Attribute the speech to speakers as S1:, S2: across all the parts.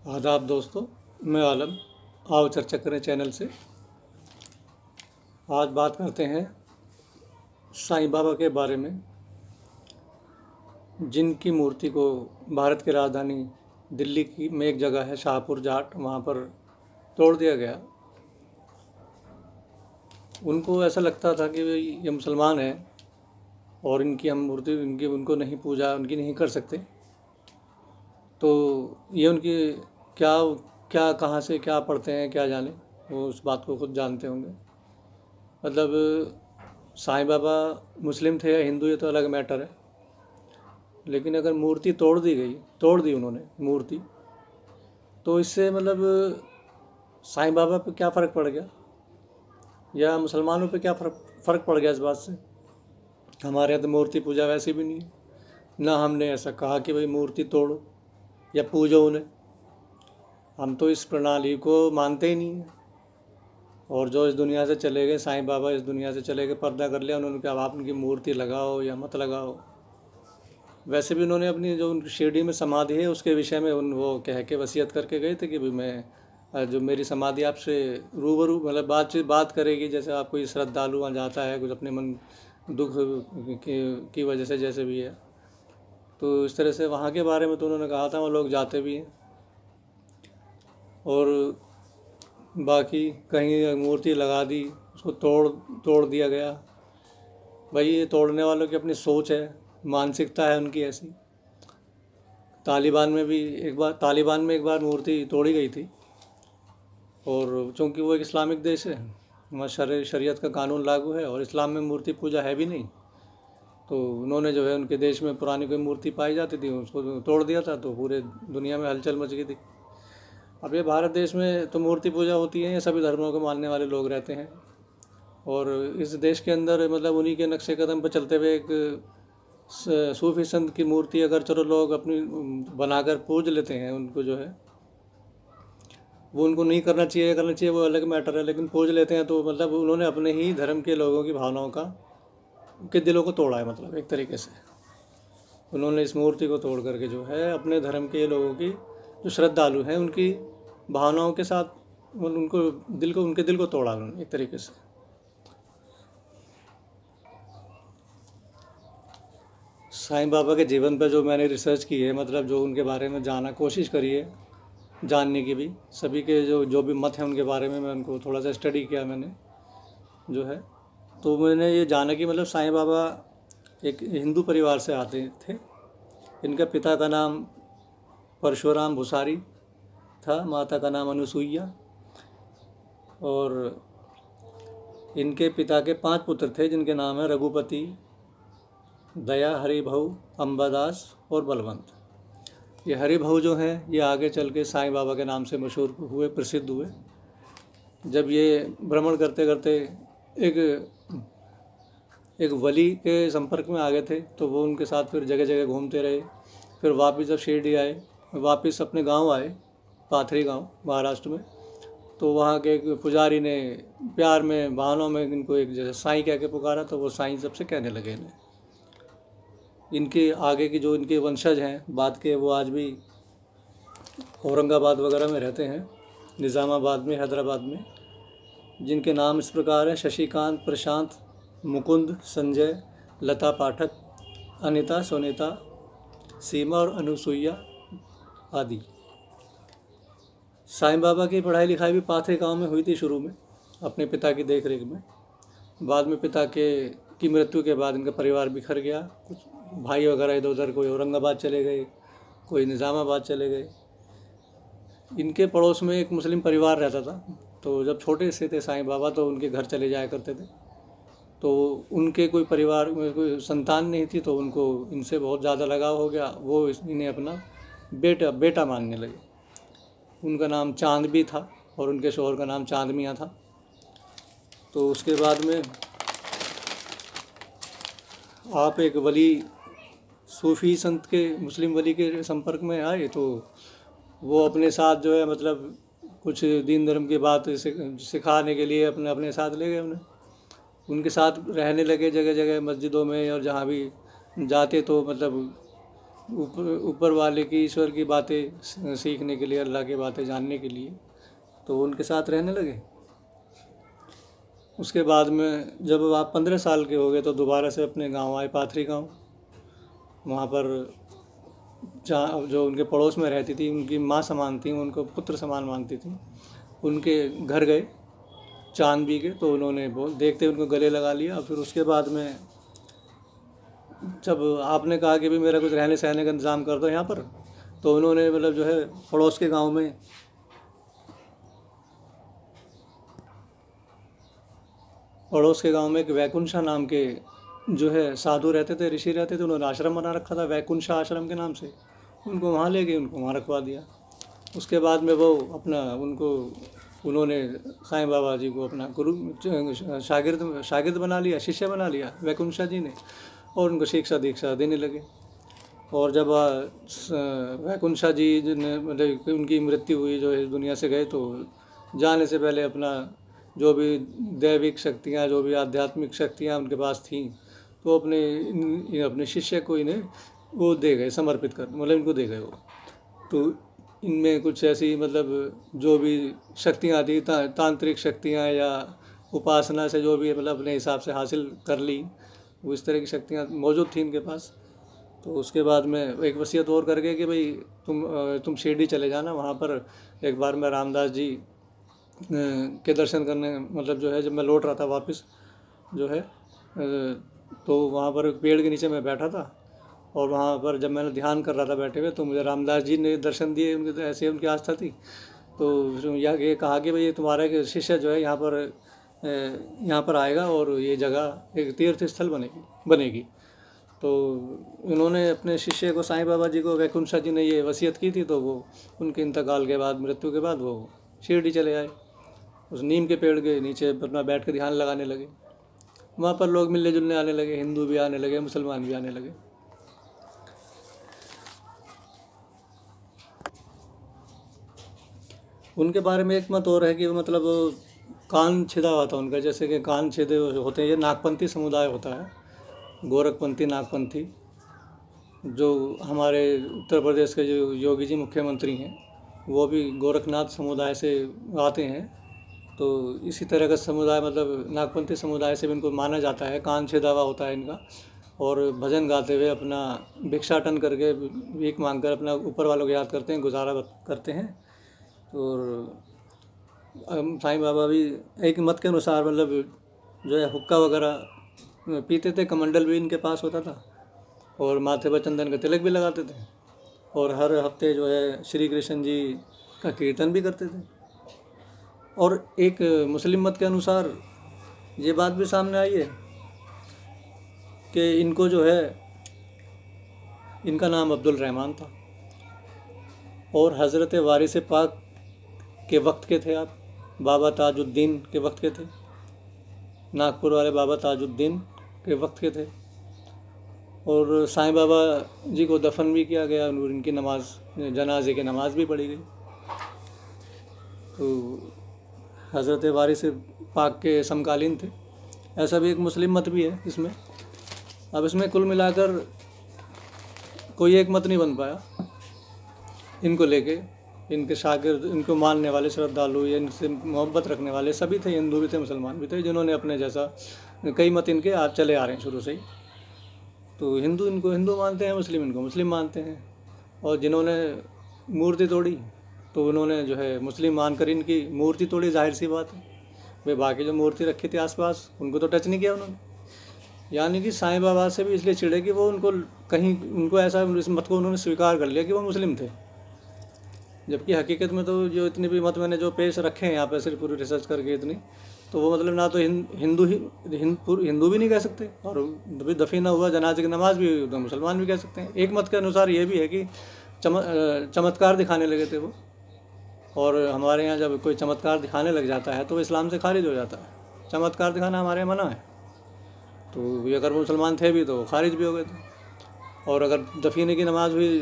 S1: आदाब दोस्तों, मैं आलम। आओ चर्चा करें चैनल से। आज बात करते हैं साईं बाबा के बारे में, जिनकी मूर्ति को भारत की राजधानी दिल्ली की में एक जगह है शाहपुर जाट, वहाँ पर तोड़ दिया गया। उनको ऐसा लगता था कि ये मुसलमान हैं और इनकी हम मूर्ति उनको नहीं पूजा उनकी नहीं कर सकते। तो ये उनकी क्या क्या कहाँ से क्या पढ़ते हैं क्या जाने, वो उस बात को खुद जानते होंगे। मतलब साईं बाबा मुस्लिम थे या हिंदू, ये तो अलग मैटर है, लेकिन अगर मूर्ति तोड़ दी उन्होंने मूर्ति, तो इससे मतलब साईं बाबा पे क्या फ़र्क पड़ गया या मुसलमानों पे क्या फ़र्क पड़ गया इस बात से। हमारे यहाँ तो मूर्ति पूजा वैसे भी नहीं है, ना हमने ऐसा कहा कि भाई मूर्ति तोड़ो या पूजो उन्हें। हम तो इस प्रणाली को मानते ही नहीं हैं। और जो इस दुनिया से चले गए, साईं बाबा इस दुनिया से चले गए, पर्दा कर लिया उन्होंने, क्या आप उनकी मूर्ति लगाओ या मत लगाओ। वैसे भी उन्होंने अपनी जो उनकी शिरडी में समाधि है उसके विषय में वो कह के वसीयत करके गए थे कि भाई मैं जो मेरी समाधि आपसे रूबरू मतलब बात करेगी, जैसे आप कोई श्रद्धालु वहाँ जाता है कुछ अपने मन दुख की वजह से जैसे भी है, तो इस तरह से वहाँ के बारे में तो उन्होंने कहा था, वो लोग जाते भी हैं। और बाकी कहीं मूर्ति लगा दी, उसको तोड़ दिया गया। भाई ये तोड़ने वालों की अपनी सोच है, मानसिकता है उनकी ऐसी। तालिबान में एक बार मूर्ति तोड़ी गई थी, और चूँकि वो एक इस्लामिक देश है, वहाँ शरीयत का कानून लागू है और इस्लाम में मूर्ति पूजा है भी नहीं, तो उन्होंने जो है उनके देश में पुरानी कोई मूर्ति पाई जाती थी उसको तोड़ दिया था, तो पूरे दुनिया में हलचल मच गई थी। अब ये भारत देश में तो मूर्ति पूजा होती है, ये सभी धर्मों को मानने वाले लोग रहते हैं, और इस देश के अंदर मतलब उन्हीं के नक्शे कदम पर चलते हुए एक सूफी संत की मूर्ति अगर चलो लोग अपनी बनाकर पूज लेते हैं, उनको जो है वो उनको नहीं करना चाहिए वो अलग मैटर है, लेकिन पूज लेते हैं तो मतलब उन्होंने अपने ही धर्म के लोगों की भावनाओं के दिलों को तोड़ा है। मतलब एक तरीके से उन्होंने इस मूर्ति को तोड़ करके जो है अपने धर्म के लोगों की जो श्रद्धालु हैं उनकी भावनाओं के साथ उनके दिल को तोड़ा उन्होंने एक तरीके से। साईं बाबा के जीवन पर जो मैंने रिसर्च की है, मतलब जो उनके बारे में कोशिश करी है जानने की भी, सभी के जो भी मत हैं उनके बारे में मैं उनको थोड़ा सा स्टडी किया मैंने जो है, तो मैंने ये जाना कि मतलब साईं बाबा एक हिंदू परिवार से आते थे। इनका पिता का नाम परशुराम भुसारी था, माता का नाम अनुसुईया, और इनके पिता के 5 पुत्र थे जिनके नाम है रघुपति, दया, हरिभऊ, अंबादास और बलवंत। ये हरिभऊ जो हैं ये आगे चल के साईं बाबा के नाम से मशहूर हुए, प्रसिद्ध हुए। जब ये भ्रमण करते करते एक वली के संपर्क में आ गए थे, तो वो उनके साथ फिर जगह जगह घूमते रहे। फिर वापस जब शिरडी आए, वापस अपने गांव आए, पाथरी गांव महाराष्ट्र में, तो वहाँ के एक पुजारी ने प्यार में बहानों में इनको एक जैसे साईं कह के पुकारा, तो वो साईं सबसे कहने लगे इन्हें। इनके आगे की जो इनके वंशज हैं बाद के, वो आज भी औरंगाबाद वगैरह में रहते हैं, निज़ामाबाद में, हैदराबाद में, जिनके नाम इस प्रकार हैं: शशिकांत, प्रशांत, मुकुंद, संजय, लता पाठक, अनिता, सोनिता, सीमा और अनुसुईया आदि। साईं बाबा की पढ़ाई लिखाई भी पाथरी गांव में हुई थी शुरू में, अपने पिता की देख रेख में। बाद में पिता की मृत्यु के बाद इनका परिवार बिखर गया, कुछ भाई वगैरह इधर उधर, कोई औरंगाबाद चले गए, कोई निज़ामाबाद चले गए। इनके पड़ोस में एक मुस्लिम परिवार रहता था, तो जब छोटे से थे साईं बाबा तो उनके घर चले जाया करते थे। तो उनके कोई परिवार में कोई संतान नहीं थी, तो उनको इनसे बहुत ज़्यादा लगाव हो गया, वो इन्हें अपना बेटा मानने लगे। उनका नाम चांदबी था और उनके शौहर का नाम चांद मियाँ था। तो उसके बाद में आप एक वली सूफ़ी संत के, मुस्लिम वली के संपर्क में आए, तो वो अपने साथ जो है मतलब कुछ दीन धर्म की बात सिखाने के लिए अपने साथ ले गए उन्हें। उनके साथ रहने लगे जगह जगह मस्जिदों में, और जहाँ भी जाते तो मतलब ऊपर वाले की, ईश्वर की बातें सीखने के लिए, अल्लाह की बातें जानने के लिए, तो उनके साथ रहने लगे। उसके बाद में जब आप 15 साल के हो गए तो दोबारा से अपने गांव आए, पाथरी गांव। वहाँ पर जहाँ जो उनके पड़ोस में रहती थी, उनकी माँ समान थी, उनको पुत्र समान मानती थी, उनके घर गए चांदबी के। तो उन्होंने देखते उनको गले लगा लिया। फिर उसके बाद में जब आपने कहा कि भी मेरा कुछ रहने सहने का इंतज़ाम कर दो यहाँ पर, तो उन्होंने मतलब जो है पड़ोस के गांव में, एक वैकुंठा नाम के जो है साधु रहते थे, ऋषि रहते थे। उन्होंने आश्रम बना रखा था वैकुंठा आश्रम के नाम से। उनको वहाँ ले गए, उनको वहाँ रखवा दिया। उसके बाद में वो अपना उन्होंने साईं बाबा जी को अपना गुरु शागिर्द बना लिया, शिष्य बना लिया वैकुंठा जी ने, और उनको शिक्षा दीक्षा देने लगे। और जब वैकुंठा जी ने मतलब उनकी मृत्यु हुई, जो इस दुनिया से गए, तो जाने से पहले अपना जो भी दैविक शक्तियाँ, जो भी आध्यात्मिक शक्तियाँ उनके पास थीं, तो अपने शिष्य को इन्हें वो दे गए, समर्पित कर, मतलब इनको दे गए वो। तो इनमें कुछ ऐसी मतलब जो भी शक्तियाँ थी, तांत्रिक शक्तियाँ या उपासना से जो भी मतलब अपने हिसाब से हासिल कर ली, वो इस तरह की शक्तियाँ मौजूद थी इनके पास। तो उसके बाद में एक वसीयत और कर गए कि भाई तुम शिरडी चले जाना। वहाँ पर एक बार मैं रामदास जी के दर्शन करने, मतलब जो है जब मैं लौट रहा था वापस जो है, तो वहाँ पर पेड़ के नीचे मैं बैठा था, और वहाँ पर जब मैंने ध्यान कर रहा था बैठे हुए, तो मुझे रामदास जी ने दर्शन दिए। उनके तो ऐसे उनकी आस्था थी। तो फिर ये कहा कि भाई ये तुम्हारा शिष्य जो है यहाँ पर आएगा, और ये जगह एक तीर्थ स्थल बनेगी। तो उन्होंने अपने शिष्य को, साईं बाबा जी को, वैकुंठा जी ने ये वसीयत की थी। तो वो उनके इंतकाल के बाद, मृत्यु के बाद, वो शिरडी चले आए। उस नीम के पेड़ के नीचे अपना बैठ कर ध्यान लगाने लगे। वहाँ पर लोग मिलने जुलने आने लगे, हिंदू भी आने लगे, मुसलमान भी आने लगे। उनके बारे में एक मत और है कि मतलब कान छिदा हुआ था उनका, जैसे कि कान छिदे होते हैं। ये नागपंथी समुदाय होता है, गोरखपंथी, नागपंथी। जो हमारे उत्तर प्रदेश के जो योगी जी मुख्यमंत्री हैं, वो भी गोरखनाथ समुदाय से आते हैं। तो इसी तरह का समुदाय, मतलब नागपंथी समुदाय से भी इनको माना जाता है। कान छिदा हुआ होता है इनका, और भजन गाते हुए अपना भिक्षाटन करके, भीख मांग कर अपना ऊपर वालों को याद करते हैं, गुजारा करते हैं। और साईं बाबा भी एक मत के अनुसार मतलब जो है हुक्का वगैरह पीते थे, कमंडल भी इनके पास होता था, और माथे पर चंदन का तिलक भी लगाते थे, और हर हफ्ते जो है श्री कृष्ण जी का कीर्तन भी करते थे। और एक मुस्लिम मत के अनुसार ये बात भी सामने आई है कि इनको जो है, इनका नाम अब्दुल रहमान था, और हज़रत वारिस पाक के वक्त के थे आप, बाबा ताजुद्दीन के वक्त के थे, नागपुर वाले बाबा ताजुद्दीन के वक्त के थे। और साईं बाबा जी को दफन भी किया गया, और इनकी नमाज, जनाजे की नमाज भी पढ़ी गई। तो हज़रत वारिस पाक के समकालीन थे। ऐसा भी एक मुस्लिम मत भी है इसमें। अब इसमें कुल मिलाकर कोई एक मत नहीं बन पाया इनको लेके। इनके शागिर्द, इनको मानने वाले श्रद्धालु या इनसे मोहब्बत रखने वाले सभी थे, हिंदू भी थे, मुसलमान भी थे, जिन्होंने अपने जैसा कई मत इनके आज चले आ रहे हैं शुरू से ही। तो हिंदू इनको हिंदू मानते हैं, मुस्लिम इनको मुस्लिम मानते हैं। और जिन्होंने मूर्ति तोड़ी, तो उन्होंने जो है मुस्लिम मानकर इनकी मूर्ति तोड़ी, जाहिर सी बात है। वे बाकी जो मूर्ति रखी थी आसपास, उनको तो टच नहीं किया उन्होंने। यानी कि साईं बाबा से भी इसलिए चिढ़े कि वो उनको ऐसा, इस मत को उन्होंने स्वीकार कर लिया कि वो मुस्लिम थे। जबकि हकीकत में तो जो इतनी भी मत मैंने जो पेश रखे हैं यहाँ पे, सिर्फ पूरी रिसर्च करके इतनी, तो वो मतलब ना तो हिंदू भी नहीं कह सकते, और दफीना हुआ जनाजे की नमाज भी तो मुसलमान भी कह सकते हैं। एक मत के अनुसार ये भी है कि चमत्कार दिखाने लगे थे वो, और हमारे यहाँ जब कोई चमत्कार दिखाने लग जाता है तो वो इस्लाम से खारिज हो जाता है। चमत्कार दिखाना हमारे यहाँ मना है। तो अगर वो मुसलमान थे भी तो खारिज भी हो गए थे। और अगर दफीने की नमाज हुई,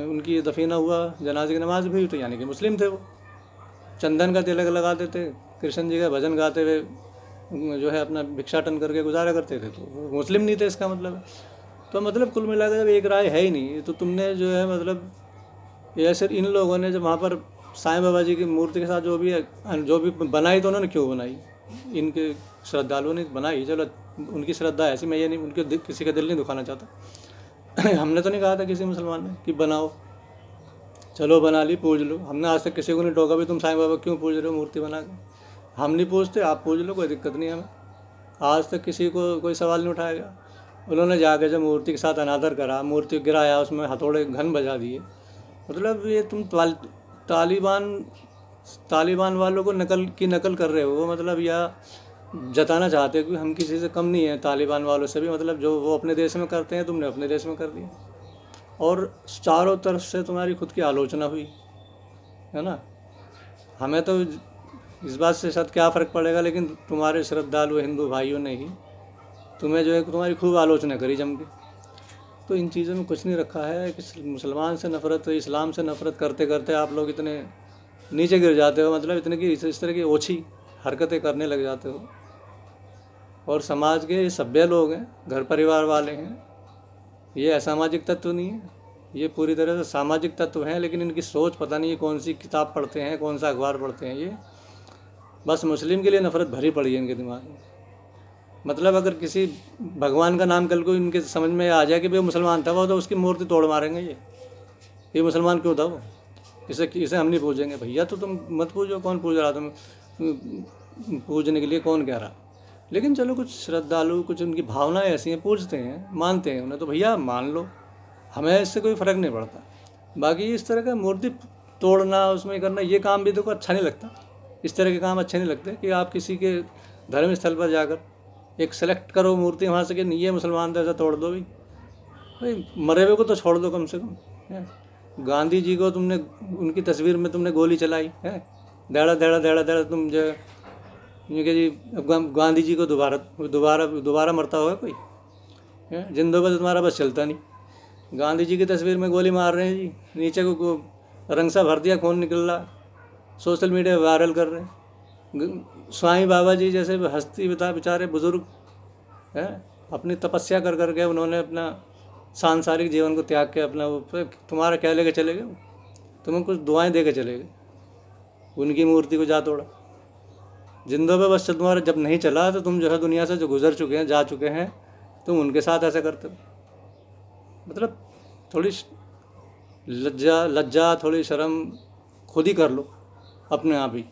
S1: उनकी दफीना हुआ, जनाजे की नमाज भी हुई, तो यानी कि मुस्लिम थे वो। चंदन का तिलक लगाते थे, कृष्ण जी का भजन गाते हुए जो है अपना भिक्षाटन करके गुजारा करते थे, तो वो मुस्लिम नहीं थे इसका मतलब। तो मतलब कुल मिलाकर जब एक राय है ही नहीं, तो तुमने जो है मतलब ये सिर्फ इन लोगों ने जब वहाँ पर साईं बाबा जी की मूर्ति के साथ जो भी बनाई, तो उन्होंने क्यों बनाई? इनके श्रद्धालुओं ने बनाई, चलो उनकी श्रद्धा है ऐसी, मैं ये नहीं उनके किसी का दिल नहीं दुखाना चाहता। हमने तो नहीं कहा था किसी मुसलमान ने कि बनाओ, चलो बना ली, पूज लो। हमने आज तक किसी को नहीं टोका भी तुम साईं बाबा क्यों पूज रहे हो मूर्ति बना के। हम नहीं पूछते, आप पूज लो, कोई दिक्कत नहीं है हमें। आज तक किसी को कोई सवाल नहीं उठाया गया। उन्होंने जाके जब मूर्ति के साथ अनादर करा, मूर्ति गिराया, उसमें हथौड़े घन बजा दिए, मतलब ये तुम तालिबान वालों को नकल कर रहे हो, मतलब या जताना चाहते हो कि हम किसी से कम नहीं है तालिबान वालों से भी, मतलब जो वो अपने देश में करते हैं तुमने अपने देश में कर दिया। और चारों तरफ से तुम्हारी खुद की आलोचना हुई है ना। हमें तो इस बात से शायद क्या फ़र्क पड़ेगा, लेकिन तुम्हारे श्रद्धालु हिंदू भाइयों ने ही तुम्हें जो है तुम्हारी खूब आलोचना करी जम के। तो इन चीज़ों में कुछ नहीं रखा है कि मुसलमान से नफ़रत, इस्लाम से नफ़रत करते करते आप लोग इतने नीचे गिर जाते हो, मतलब इतने की इस तरह की ओछी हरकतें करने लग जाते हो। और समाज के सभ्य लोग हैं, घर परिवार वाले हैं, ये असामाजिक तत्व नहीं है, ये पूरी तरह से सामाजिक तत्व हैं। लेकिन इनकी सोच पता नहीं है कौन सी किताब पढ़ते हैं, कौन सा अखबार पढ़ते हैं, ये बस मुस्लिम के लिए नफ़रत भरी पड़ी है इनके दिमाग में। मतलब अगर किसी भगवान का नाम कल को इनके समझ में आ जाए कि भाई मुसलमान था वो, तो उसकी मूर्ति तोड़ मारेंगे। ये मुसलमान क्यों था वो, इसे हम नहीं पूजेंगे। भैया तो तुम मत पूजो, कौन पूज रहा, तुम पूजने के लिए कौन कह रहा। लेकिन चलो कुछ श्रद्धालु, कुछ उनकी भावनाएं ऐसी हैं, पूजते हैं, मानते हैं उन्हें, तो भैया मान लो, हमें इससे कोई फ़र्क नहीं पड़ता। बाकी इस तरह का मूर्ति तोड़ना, उसमें करना, ये काम भी देखो अच्छा नहीं लगता। इस तरह के काम अच्छे नहीं लगते कि आप किसी के धर्म स्थल पर जाकर एक सेलेक्ट करो मूर्ति वहाँ से कि नहीं ये मुसलमान था, ऐसा तोड़ दो। भाई मरे हुए को तो छोड़ दो कम से कम। गांधी जी को तुमने उनकी तस्वीर में तुमने गोली चलाई है, दड़ा दड़ा दड़ा दड़ा, तुम जो ये कि जी गांधी जी को दोबारा मरता होगा कोई? जिंदों पर तुम्हारा बस चलता नहीं। गांधी जी की तस्वीर में गोली मार रहे हैं जी, नीचे को रंग सा भर दिया, खून निकल रहा, सोशल मीडिया वायरल कर रहे हैं। साईं बाबा जी जैसे हस्ती बेचारे बुज़ुर्ग हैं, अपनी तपस्या कर करके उन्होंने अपना सांसारिक जीवन को त्याग के अपना वो तुम्हारा क्या लेके चले गए? तुम्हें कुछ दुआएं दे के चले गए, उनकी मूर्ति को जा तोड़ा। जिंदों पे बस तुम्हारा जब नहीं चला तो तुम जो है दुनिया से जो गुजर चुके हैं, जा चुके हैं, तुम उनके साथ ऐसा करते हो। मतलब थोड़ी लज्जा थोड़ी शर्म खुद ही कर लो अपने आप ही।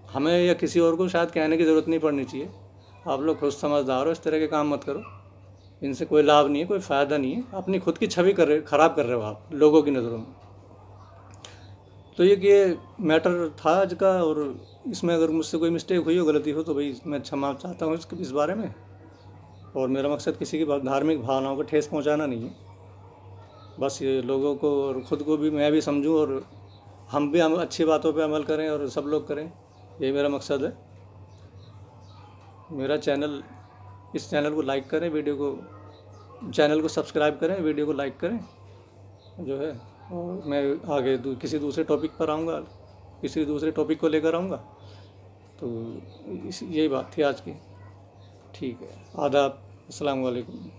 S1: हमें या किसी और को शायद कहने की ज़रूरत नहीं पड़नी चाहिए। आप लोग खुद समझदार हो, इस तरह के काम मत करो, इनसे कोई लाभ नहीं है, कोई फ़ायदा नहीं है। अपनी खुद की छवि ख़राब कर रहे हो आप लोगों की नज़रों में। तो ये मैटर था आज का, और इसमें अगर मुझसे कोई मिस्टेक हुई हो, गलती हो, तो भाई मैं क्षमा चाहता हूँ इस बारे में। और मेरा मकसद किसी की धार्मिक भावनाओं को ठेस पहुँचाना नहीं है, बस ये लोगों को और ख़ुद को भी मैं भी समझूँ, और हम भी अच्छी बातों पे अमल करें और सब लोग करें, यही मेरा मकसद है। मेरा चैनल, इस चैनल को लाइक करें, चैनल को सब्सक्राइब करें, वीडियो को लाइक करें जो है। और मैं आगे किसी दूसरे टॉपिक पर आऊँगा, किसी दूसरे टॉपिक को लेकर आऊँगा। तो यही बात थी आज की। ठीक है, आदाब, अस्सलाम वालेकुम।